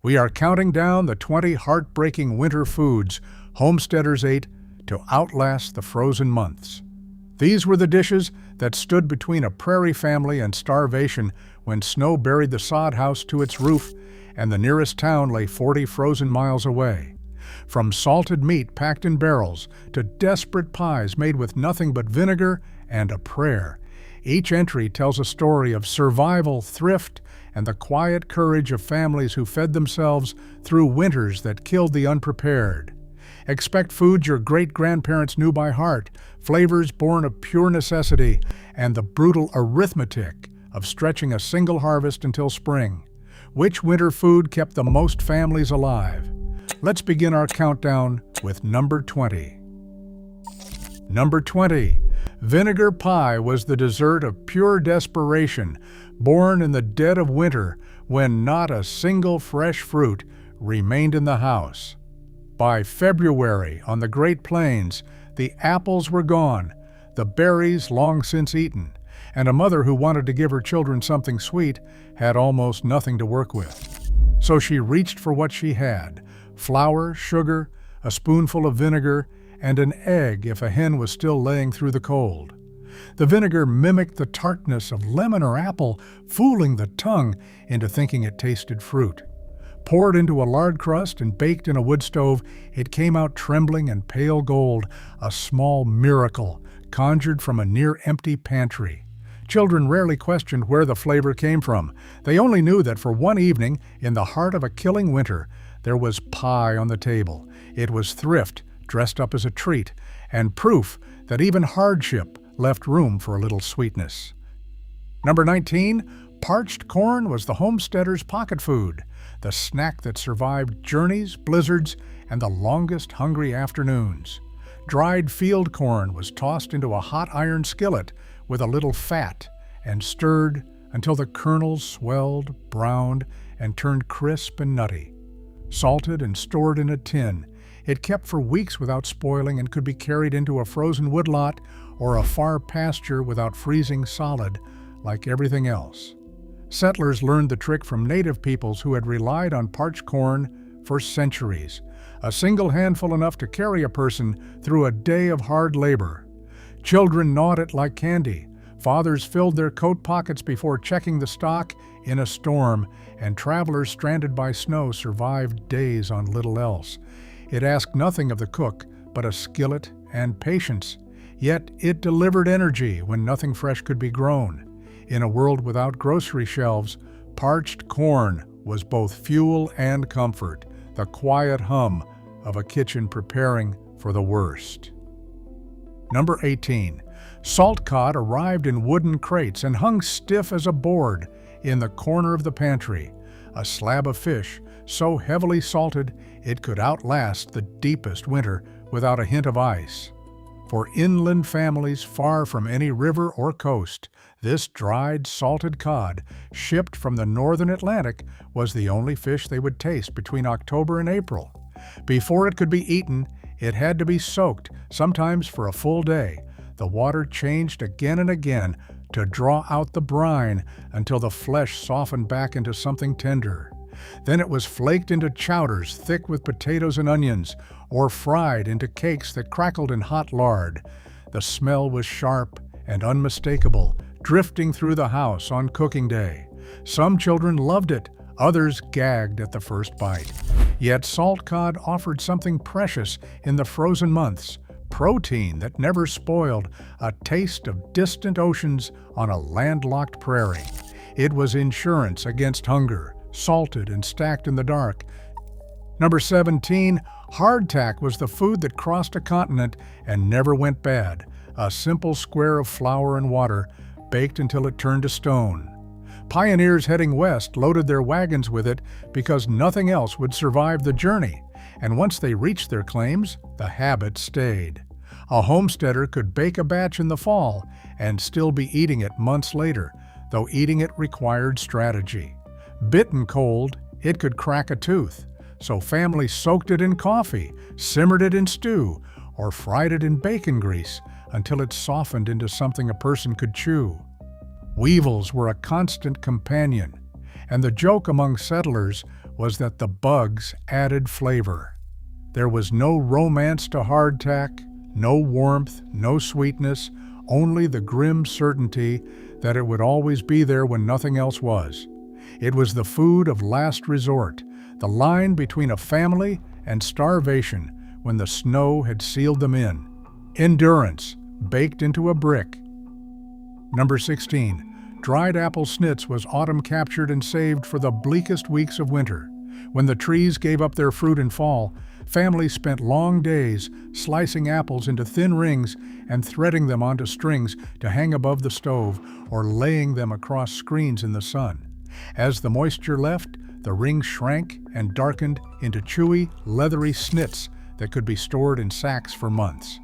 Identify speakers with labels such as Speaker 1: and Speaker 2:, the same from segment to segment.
Speaker 1: We are counting down the 20 heartbreaking winter foods homesteaders ate to outlast the frozen months. These were the dishes that stood between a prairie family and starvation when snow buried the sod house to its roof and the nearest town lay 40 frozen miles away. From salted meat packed in barrels to desperate pies made with nothing but vinegar and a prayer, each entry tells a story of survival, thrift, and the quiet courage of families who fed themselves through winters that killed the unprepared. Expect foods your great-grandparents knew by heart, flavors born of pure necessity, and the brutal arithmetic of stretching a single harvest until spring. Which winter food kept the most families alive? Let's begin our countdown with number 20. Number 20. Vinegar pie was the dessert of pure desperation, born in the dead of winter when not a single fresh fruit remained in the house. By February, on the Great Plains, the apples were gone, the berries long since eaten, and a mother who wanted to give her children something sweet had almost nothing to work with. So she reached for what she had: flour, sugar, a spoonful of vinegar, and an egg if a hen was still laying through the cold. The vinegar mimicked the tartness of lemon or apple, fooling the tongue into thinking it tasted fruit. Poured into a lard crust and baked in a wood stove, it came out trembling and pale gold, a small miracle conjured from a near-empty pantry. Children rarely questioned where the flavor came from. They only knew that for one evening, in the heart of a killing winter, there was pie on the table. It was thrift, dressed up as a treat, and proof that even hardship left room for a little sweetness. Number 19, parched corn was the homesteader's pocket food, the snack that survived journeys, blizzards, and the longest hungry afternoons. Dried field corn was tossed into a hot iron skillet with a little fat and stirred until the kernels swelled, browned, and turned crisp and nutty. Salted and stored in a tin, it kept for weeks without spoiling and could be carried into a frozen woodlot or a far pasture without freezing solid like everything else. Settlers learned the trick from native peoples who had relied on parched corn for centuries, a single handful enough to carry a person through a day of hard labor. Children gnawed it like candy. Fathers filled their coat pockets before checking the stock in a storm, and travelers stranded by snow survived days on little else. It asked nothing of the cook but a skillet and patience, yet it delivered energy when nothing fresh could be grown. In a world without grocery shelves, parched corn was both fuel and comfort, the quiet hum of a kitchen preparing for the worst. Number 18. Salt cod arrived in wooden crates and hung stiff as a board in the corner of the pantry, a slab of fish so heavily salted it could outlast the deepest winter without a hint of ice. For inland families far from any river or coast, this dried, salted cod, shipped from the northern Atlantic, was the only fish they would taste between October and April. Before it could be eaten, it had to be soaked, sometimes for a full day. The water changed again and again to draw out the brine until the flesh softened back into something tender. Then it was flaked into chowders thick with potatoes and onions, or fried into cakes that crackled in hot lard. The smell was sharp and unmistakable, drifting through the house on cooking day. Some children loved it, others gagged at the first bite. Yet salt cod offered something precious in the frozen months: protein that never spoiled, a taste of distant oceans on a landlocked prairie. It was insurance against hunger, salted and stacked in the dark. Number 17, hardtack was the food that crossed a continent and never went bad, a simple square of flour and water, baked until it turned to stone. Pioneers heading west loaded their wagons with it because nothing else would survive the journey, and once they reached their claims, the habit stayed. A homesteader could bake a batch in the fall and still be eating it months later, though eating it required strategy. Bitten cold, it could crack a tooth, so families soaked it in coffee, simmered it in stew, or fried it in bacon grease until it softened into something a person could chew. Weevils were a constant companion, and the joke among settlers was that the bugs added flavor. There was no romance to hardtack, no warmth, no sweetness, only the grim certainty that it would always be there when nothing else was. It was the food of last resort, the line between a family and starvation when the snow had sealed them in. Endurance, baked into a brick. Number 16. Dried apple snits was autumn captured and saved for the bleakest weeks of winter. When the trees gave up their fruit in fall, families spent long days slicing apples into thin rings and threading them onto strings to hang above the stove or laying them across screens in the sun. As the moisture left, the rings shrank and darkened into chewy, leathery snits that could be stored in sacks for months.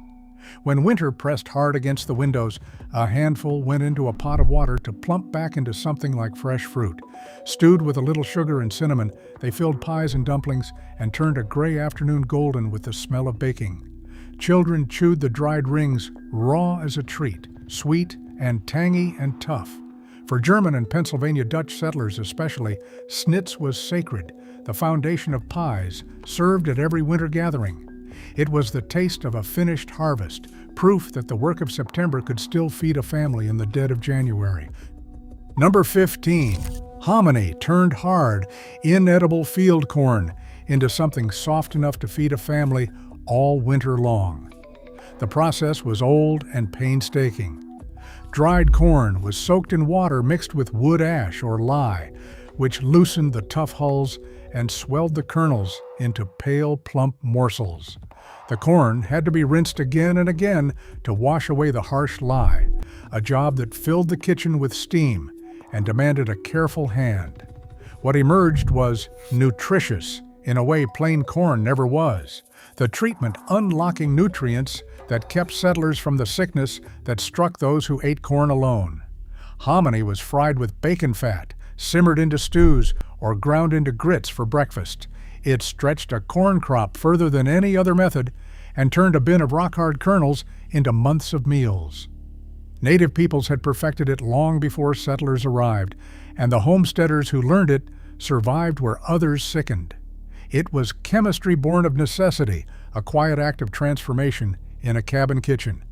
Speaker 1: When winter pressed hard against the windows, a handful went into a pot of water to plump back into something like fresh fruit. Stewed with a little sugar and cinnamon, they filled pies and dumplings and turned a gray afternoon golden with the smell of baking. Children chewed the dried rings raw as a treat, sweet and tangy and tough. For German and Pennsylvania Dutch settlers especially, snits was sacred, the foundation of pies, served at every winter gathering. It was the taste of a finished harvest, proof that the work of September could still feed a family in the dead of January. Number 15. Hominy turned hard, inedible field corn into something soft enough to feed a family all winter long. The process was old and painstaking. Dried corn was soaked in water mixed with wood ash or lye, which loosened the tough hulls and swelled the kernels into pale, plump morsels. The corn had to be rinsed again and again to wash away the harsh lye, a job that filled the kitchen with steam and demanded a careful hand. What emerged was nutritious, in a way plain corn never was, the treatment unlocking nutrients that kept settlers from the sickness that struck those who ate corn alone. Hominy was fried with bacon fat, simmered into stews, or ground into grits for breakfast. It stretched a corn crop further than any other method and turned a bin of rock-hard kernels into months of meals. Native peoples had perfected it long before settlers arrived, and the homesteaders who learned it survived where others sickened. It was chemistry born of necessity, a quiet act of transformation in a cabin kitchen.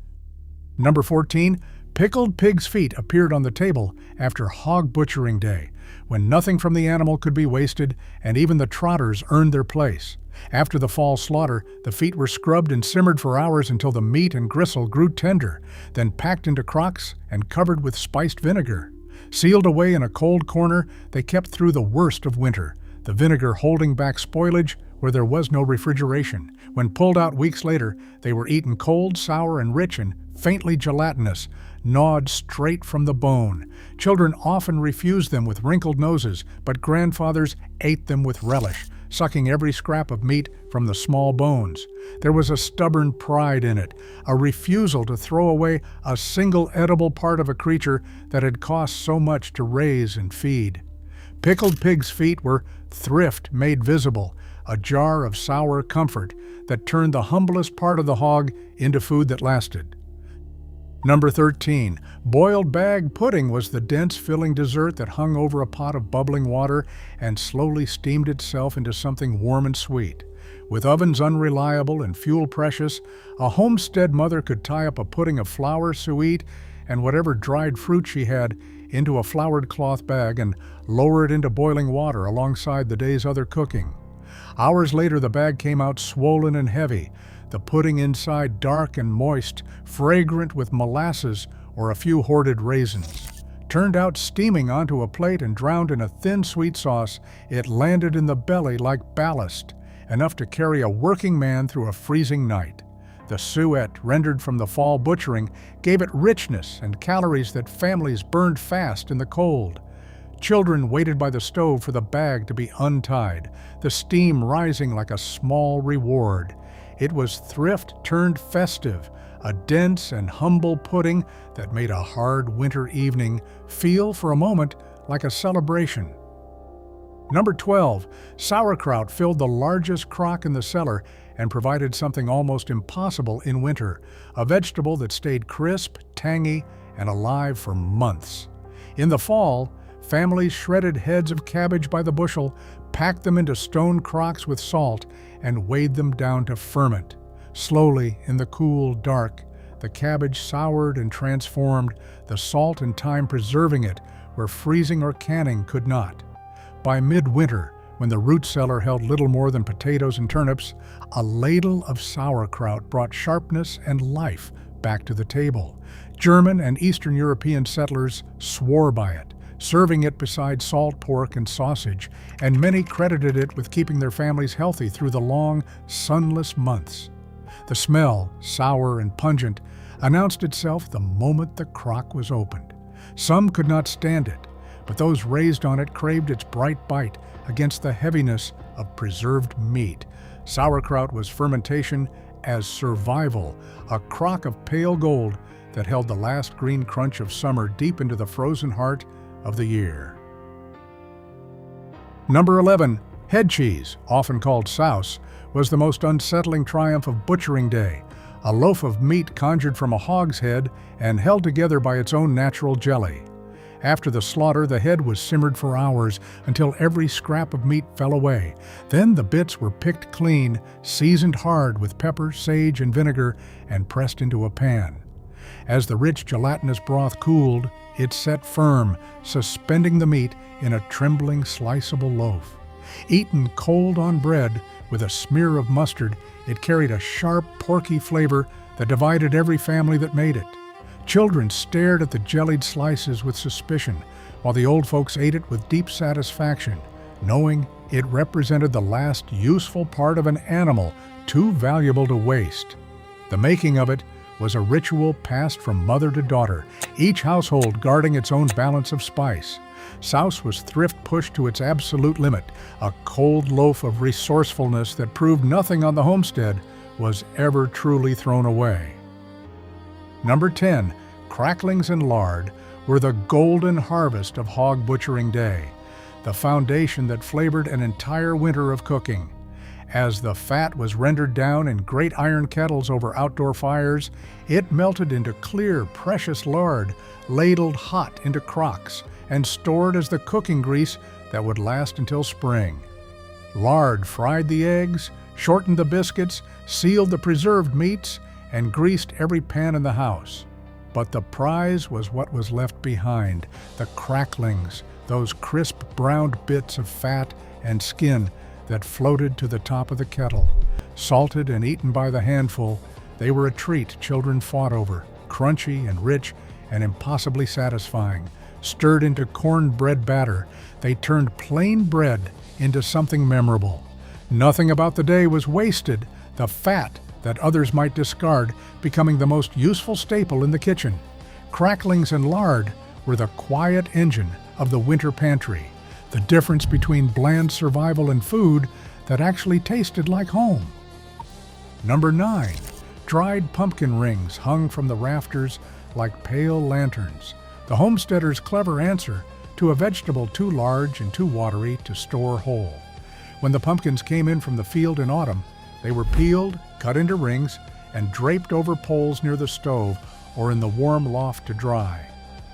Speaker 1: Number 14. Pickled pig's feet appeared on the table after hog butchering day, when nothing from the animal could be wasted and even the trotters earned their place. After the fall slaughter, the feet were scrubbed and simmered for hours until the meat and gristle grew tender, then packed into crocks and covered with spiced vinegar. Sealed away in a cold corner, they kept through the worst of winter, the vinegar holding back spoilage where there was no refrigeration. When pulled out weeks later, they were eaten cold, sour, and rich and faintly gelatinous, gnawed straight from the bone. Children often refused them with wrinkled noses, but grandfathers ate them with relish, sucking every scrap of meat from the small bones. There was a stubborn pride in it, a refusal to throw away a single edible part of a creature that had cost so much to raise and feed. Pickled pig's feet were thrift made visible, a jar of sour comfort that turned the humblest part of the hog into food that lasted. Number 13. Boiled bag pudding was the dense, filling dessert that hung over a pot of bubbling water and slowly steamed itself into something warm and sweet. With ovens unreliable and fuel precious, a homestead mother could tie up a pudding of flour, suet, and whatever dried fruit she had into a floured cloth bag and lower it into boiling water alongside the day's other cooking. Hours later, the bag came out swollen and heavy, the pudding inside dark and moist, fragrant with molasses or a few hoarded raisins. Turned out steaming onto a plate and drowned in a thin sweet sauce, it landed in the belly like ballast, enough to carry a working man through a freezing night. The suet, rendered from the fall butchering, gave it richness and calories that families burned fast in the cold. Children waited by the stove for the bag to be untied, the steam rising like a small reward. It was thrift turned festive, a dense and humble pudding that made a hard winter evening feel for a moment like a celebration. Number 12. Sauerkraut filled the largest crock in the cellar and provided something almost impossible in winter, a vegetable that stayed crisp, tangy, and alive for months. In the fall, families shredded heads of cabbage by the bushel, packed them into stone crocks with salt, and weighed them down to ferment. Slowly, in the cool dark, the cabbage soured and transformed, the salt and time preserving it where freezing or canning could not. By midwinter, when the root cellar held little more than potatoes and turnips, a ladle of sauerkraut brought sharpness and life back to the table. German and Eastern European settlers swore by it, serving it beside salt pork and sausage, and many credited it with keeping their families healthy through the long, sunless months. The smell, sour and pungent, announced itself the moment the crock was opened. Some could not stand it, but those raised on it craved its bright bite against the heaviness of preserved meat. Sauerkraut was fermentation as survival, a crock of pale gold that held the last green crunch of summer deep into the frozen heart of the year. Number 11. Head cheese, often called souse, was the most unsettling triumph of butchering day, a loaf of meat conjured from a hog's head and held together by its own natural jelly. After the slaughter, the head was simmered for hours until every scrap of meat fell away. Then the bits were picked clean, seasoned hard with pepper, sage, and vinegar, and pressed into a pan. As the rich gelatinous broth cooled, it set firm, suspending the meat in a trembling, sliceable loaf. Eaten cold on bread with a smear of mustard, it carried a sharp, porky flavor that divided every family that made it. Children stared at the jellied slices with suspicion, while the old folks ate it with deep satisfaction, knowing it represented the last useful part of an animal too valuable to waste. The making of it was a ritual passed from mother to daughter, each household guarding its own balance of spice. Souse was thrift pushed to its absolute limit, a cold loaf of resourcefulness that proved nothing on the homestead was ever truly thrown away. Number 10. Cracklings and lard were the golden harvest of hog butchering day, the foundation that flavored an entire winter of cooking. As the fat was rendered down in great iron kettles over outdoor fires, it melted into clear, precious lard, ladled hot into crocks, and stored as the cooking grease that would last until spring. Lard fried the eggs, shortened the biscuits, sealed the preserved meats, and greased every pan in the house. But the prize was what was left behind, the cracklings, those crisp browned bits of fat and skin that floated to the top of the kettle. Salted and eaten by the handful, they were a treat children fought over, crunchy and rich and impossibly satisfying. Stirred into cornbread batter, they turned plain bread into something memorable. Nothing about the day was wasted, the fat that others might discard becoming the most useful staple in the kitchen. Cracklings and lard were the quiet engine of the winter pantry, the difference between bland survival and food that actually tasted like home. Number 9. Dried pumpkin rings hung from the rafters like pale lanterns, the homesteader's clever answer to a vegetable too large and too watery to store whole. When the pumpkins came in from the field in autumn, they were peeled, cut into rings, and draped over poles near the stove or in the warm loft to dry.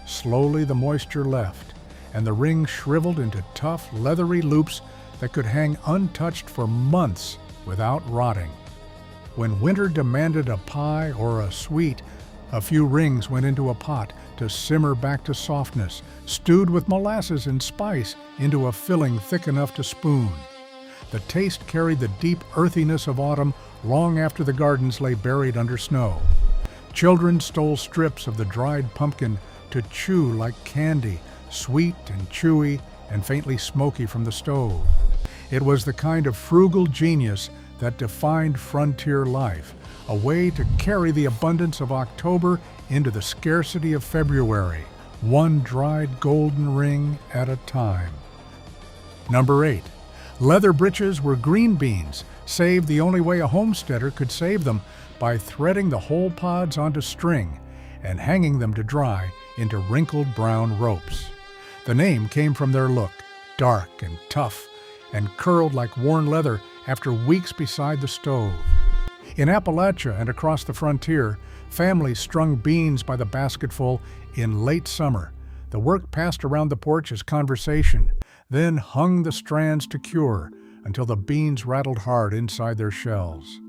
Speaker 1: Slowly the moisture left, and the rings shriveled into tough, leathery loops that could hang untouched for months without rotting. When winter demanded a pie or a sweet, a few rings went into a pot to simmer back to softness, stewed with molasses and spice into a filling thick enough to spoon. The taste carried the deep earthiness of autumn long after the gardens lay buried under snow. Children stole strips of the dried pumpkin to chew like candy, sweet and chewy and faintly smoky from the stove. It was the kind of frugal genius that defined frontier life, a way to carry the abundance of October into the scarcity of February, one dried golden ring at a time. Number 8. Leather britches were green beans, saved the only way a homesteader could save them, by threading the whole pods onto string and hanging them to dry into wrinkled brown ropes. The name came from their look, dark and tough, and curled like worn leather after weeks beside the stove. In Appalachia and across the frontier, families strung beans by the basketful in late summer, The work passed around the porch as conversation, then hung the strands to cure until the beans rattled hard inside their shells.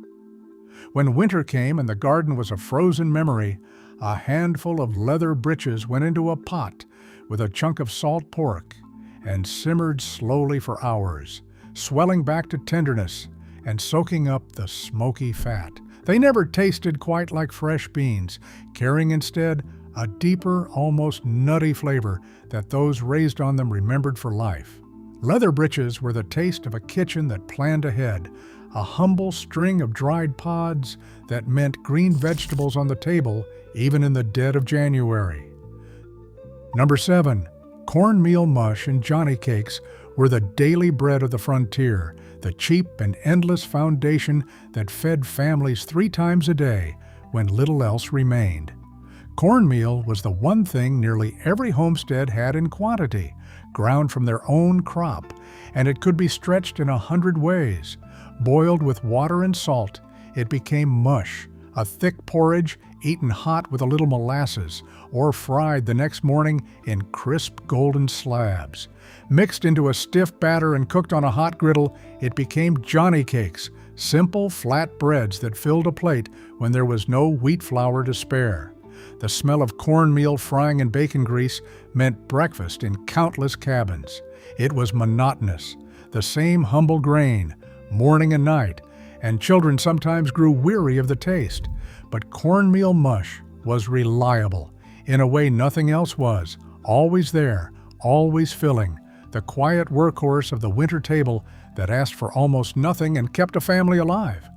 Speaker 1: When winter came and the garden was a frozen memory, a handful of leather britches went into a pot with a chunk of salt pork and simmered slowly for hours, swelling back to tenderness and soaking up the smoky fat. They never tasted quite like fresh beans, carrying instead a deeper, almost nutty flavor that those raised on them remembered for life. Leather britches were the taste of a kitchen that planned ahead, a humble string of dried pods that meant green vegetables on the table even in the dead of January. Number 7. Cornmeal mush and Johnny cakes were the daily bread of the frontier, the cheap and endless foundation that fed families 3 times a day when little else remained. Cornmeal was the one thing nearly every homestead had in quantity, ground from their own crop, and it could be stretched in 100 ways. Boiled with water and salt, it became mush, a thick porridge eaten hot with a little molasses, or fried the next morning in crisp golden slabs. Mixed into a stiff batter and cooked on a hot griddle, it became Johnny cakes, simple flat breads that filled a plate when there was no wheat flour to spare. The smell of cornmeal frying in bacon grease meant breakfast in countless cabins. It was monotonous, the same humble grain, morning and night, and children sometimes grew weary of the taste. But cornmeal mush was reliable, in a way nothing else was, always there, always filling, the quiet workhorse of the winter table that asked for almost nothing and kept a family alive.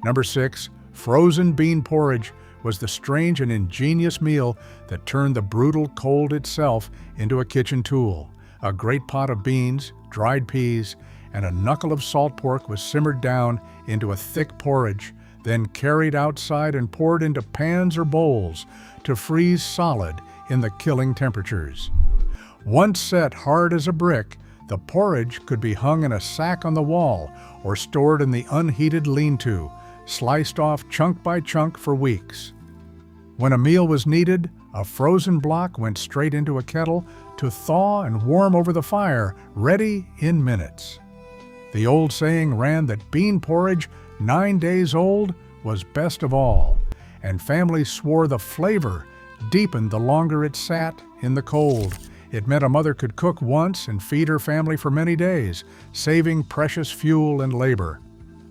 Speaker 1: Number 6, frozen bean porridge was the strange and ingenious meal that turned the brutal cold itself into a kitchen tool. A great pot of beans, dried peas, and a knuckle of salt pork was simmered down into a thick porridge, then carried outside and poured into pans or bowls to freeze solid in the killing temperatures. Once set hard as a brick, the porridge could be hung in a sack on the wall or stored in the unheated lean-to, sliced off chunk by chunk for weeks. When a meal was needed, a frozen block went straight into a kettle to thaw and warm over the fire, ready in minutes. The old saying ran that bean porridge 9 days old was best of all, and families swore the flavor deepened the longer it sat in the cold. It meant a mother could cook once and feed her family for many days, saving precious fuel and labor.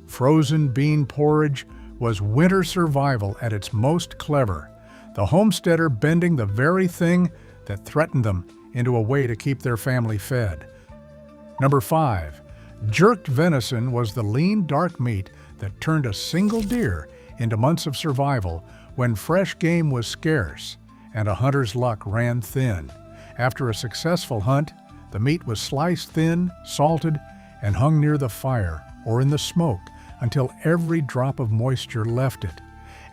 Speaker 1: Frozen bean porridge was winter survival at its most clever, the homesteader bending the very thing that threatened them into a way to keep their family fed. Number 5. Jerked venison was the lean, dark meat that turned a single deer into months of survival when fresh game was scarce and a hunter's luck ran thin. After a successful hunt, the meat was sliced thin, salted, and hung near the fire or in the smoke until every drop of moisture left it,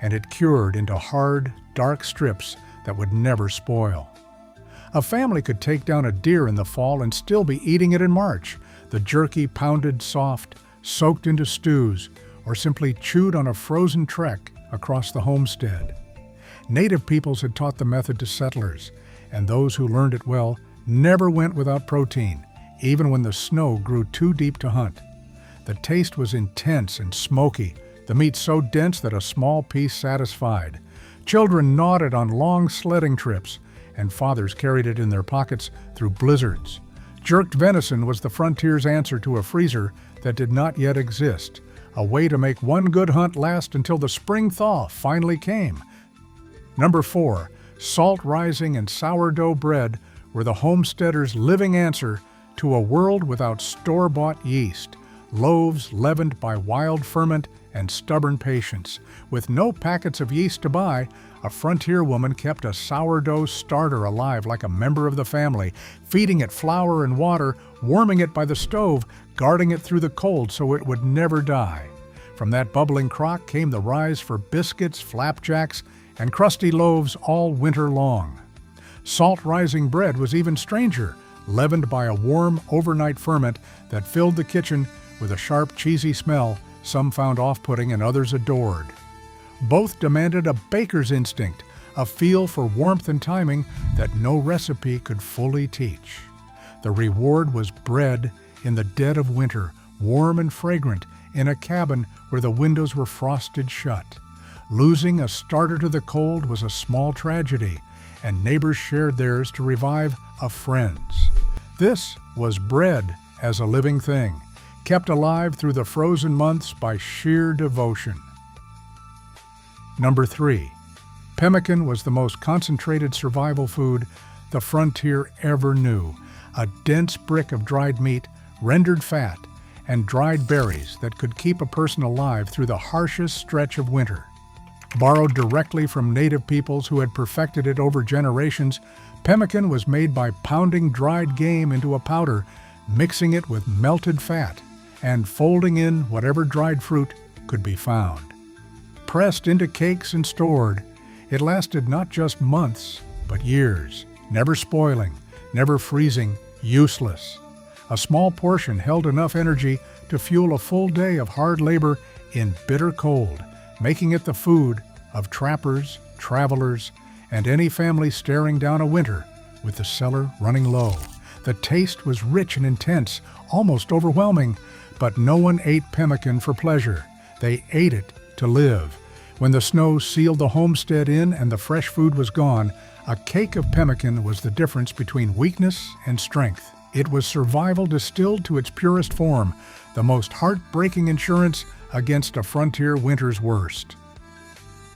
Speaker 1: and it cured into hard, dark strips that would never spoil. A family could take down a deer in the fall and still be eating it in March, the jerky pounded soft, soaked into stews, or simply chewed on a frozen trek across the homestead. Native peoples had taught the method to settlers, and those who learned it well never went without protein, even when the snow grew too deep to hunt. The taste was intense and smoky, the meat so dense that a small piece satisfied. Children gnawed it on long sledding trips, and fathers carried it in their pockets through blizzards. Jerked venison was the frontier's answer to a freezer that did not yet exist, a way to make one good hunt last until the spring thaw finally came. Number 4, salt rising and sourdough bread were the homesteader's living answer to a world without store-bought yeast, loaves leavened by wild ferment and stubborn patience. With no packets of yeast to buy, a frontier woman kept a sourdough starter alive like a member of the family, feeding it flour and water, warming it by the stove, guarding it through the cold so it would never die. From that bubbling crock came the rise for biscuits, flapjacks, and crusty loaves all winter long. Salt-rising bread was even stranger, leavened by a warm overnight ferment that filled the kitchen with a sharp, cheesy smell some found off-putting and others adored. Both demanded a baker's instinct, a feel for warmth and timing that no recipe could fully teach. The reward was bread in the dead of winter, warm and fragrant, in a cabin where the windows were frosted shut. Losing a starter to the cold was a small tragedy, and neighbors shared theirs to revive a friend's. This was bread as a living thing, kept alive through the frozen months by sheer devotion. Number 3. Pemmican was the most concentrated survival food the frontier ever knew, a dense brick of dried meat, rendered fat, and dried berries that could keep a person alive through the harshest stretch of winter. Borrowed directly from native peoples who had perfected it over generations, pemmican was made by pounding dried game into a powder, mixing it with melted fat, and folding in whatever dried fruit could be found. Pressed into cakes and stored, it lasted not just months, but years, never spoiling, never freezing, useless. A small portion held enough energy to fuel a full day of hard labor in bitter cold, making it the food of trappers, travelers, and any family staring down a winter with the cellar running low. The taste was rich and intense, almost overwhelming, but no one ate pemmican for pleasure. They ate it to live. When the snow sealed the homestead in and the fresh food was gone, a cake of pemmican was the difference between weakness and strength. It was survival distilled to its purest form, the most heartbreaking insurance against a frontier winter's worst.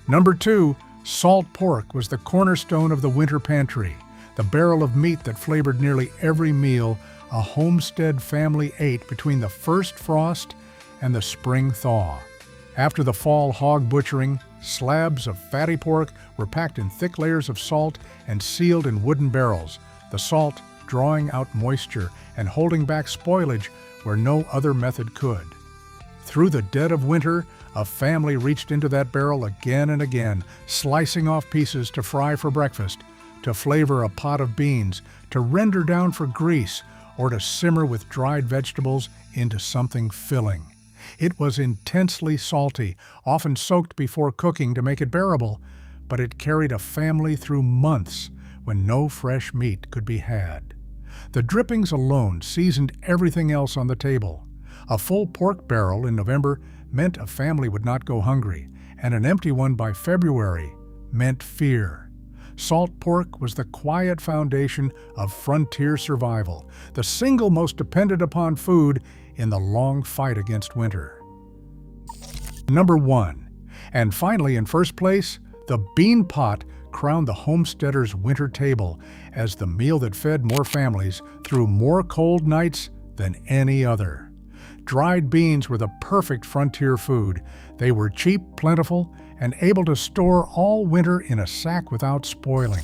Speaker 1: Number 2, salt pork was the cornerstone of the winter pantry, the barrel of meat that flavored nearly every meal a homestead family ate between the first frost and the spring thaw. After the fall hog butchering, slabs of fatty pork were packed in thick layers of salt and sealed in wooden barrels, the salt drawing out moisture and holding back spoilage where no other method could. Through the dead of winter, a family reached into that barrel again and again, slicing off pieces to fry for breakfast, to flavor a pot of beans, to render down for grease, or to simmer with dried vegetables into something filling. It was intensely salty, often soaked before cooking to make it bearable, but it carried a family through months when no fresh meat could be had. The drippings alone seasoned everything else on the table. A full pork barrel in November meant a family would not go hungry, and an empty one by February meant fear. Salt pork was the quiet foundation of frontier survival, the single most dependent upon food in the long fight against winter. Number 1, and finally in first place, the bean pot crowned the homesteaders' winter table as the meal that fed more families through more cold nights than any other. Dried beans were the perfect frontier food. They were cheap, plentiful, and able to store all winter in a sack without spoiling.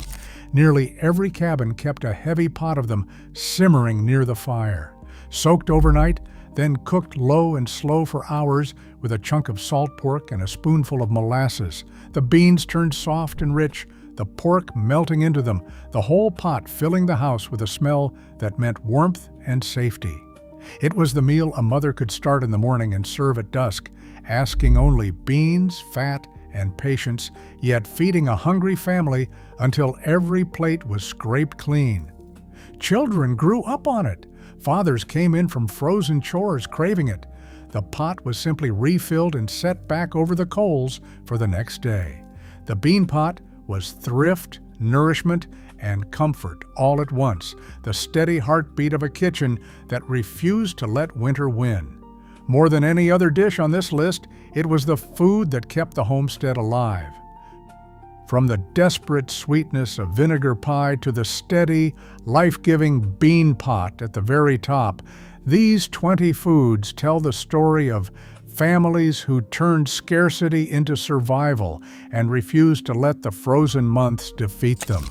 Speaker 1: Nearly every cabin kept a heavy pot of them simmering near the fire. Soaked overnight, then cooked low and slow for hours with a chunk of salt pork and a spoonful of molasses. The beans turned soft and rich, the pork melting into them, the whole pot filling the house with a smell that meant warmth and safety. It was the meal a mother could start in the morning and serve at dusk, asking only beans, fat, and patience, yet feeding a hungry family until every plate was scraped clean. Children grew up on it. Fathers came in from frozen chores craving it. The pot was simply refilled and set back over the coals for the next day. The bean pot was thrift, nourishment, and comfort all at once, the steady heartbeat of a kitchen that refused to let winter win. More than any other dish on this list, it was the food that kept the homestead alive. From the desperate sweetness of vinegar pie to the steady, life-giving bean pot at the very top, these 20 foods tell the story of families who turned scarcity into survival and refused to let the frozen months defeat them.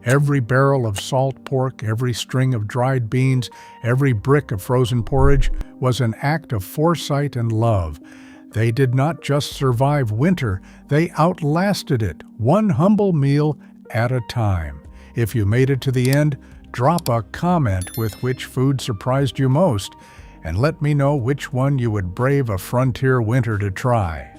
Speaker 1: Every barrel of salt pork, every string of dried beans, every brick of frozen porridge was an act of foresight and love. They did not just survive winter, they outlasted it, one humble meal at a time. If you made it to the end, drop a comment with which food surprised you most, and let me know which one you would brave a frontier winter to try.